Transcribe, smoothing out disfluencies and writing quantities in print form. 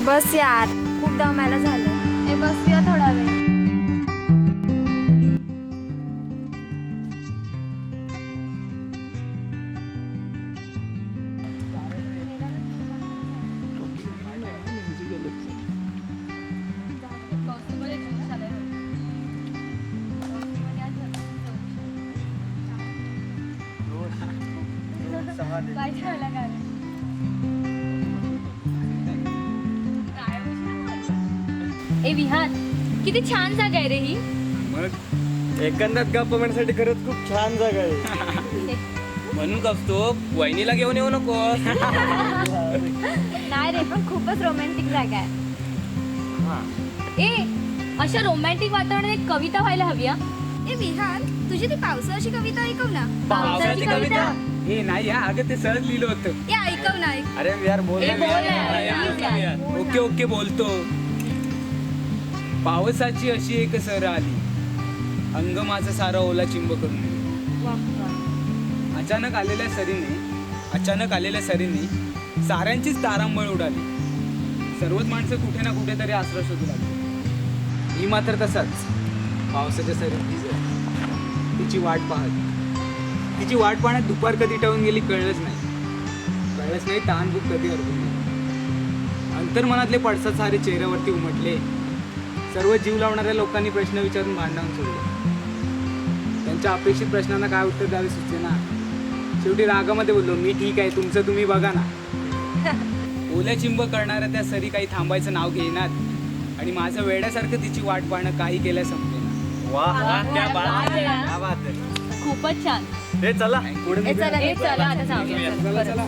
बस यार, खूप दमायला झालं. ए बसूया थोडा वेळ. ए विहान, किती छान जागा आहे रे ही. मग एकंदर गप्पा म्हणण्यासाठी खरंच खूप छान जागा आहे. म्हणून कसतो वहिनीला घेऊन येऊ नको. नाही रे, पण खूपच रोमॅन्टिक जागा आहे. ए अशा रोमॅन्टिक वातावरणात एक कविता व्हायला हवी हा. ए विहान, तुझी ती पावसाची कविता ऐकव ना. पावसाची कविता. हे नाही हा, अगं ते सहज लिहिलं होतं. ए ऐकव ना. अरे यार बोल ए, ना. बोल ना, please. ओके ओके बोलतो. पावसाची अशी एक सर आली, अंग माझं सारा ओला चिंब करून गेली. अचानक आलेल्या सरीने साऱ्यांचीच तारांबळ उडाली. सर्वच माणसं कुठे ना कुठेतरी आश्रय शोधू लागली. ही मात्र तसाच पावसाच्या सरीत तिची वाट पाहण्यात दुपार कधी टळून गेली कळलंच नाही. ताण भूक कधी हरपून गेली. अंतर्मनातले पडसाद सारे चेहऱ्यावरती उमटले. सर्व जीव लावणाऱ्या लोकांनी प्रश्न विचारून भांडण सोडले. त्यांच्या अपेक्षित प्रश्नांना काय उत्तर द्यावे सुचेना. शेवटी रागामध्ये बोललो, मी ठीक आहे, तुमचं तुम्ही बघा ना. ओल्या चिंब करणाऱ्या त्या सरी काही थांबायचं नाव घेईनात आणि माझं वेड्यासारखं तिची वाट पाहणं काही केल्या संपलेना. वाह क्या बात आहे, वाह. क्या बात आहे. खूपच छान. हे चला ए चला, चला आता जाऊया. चला चला.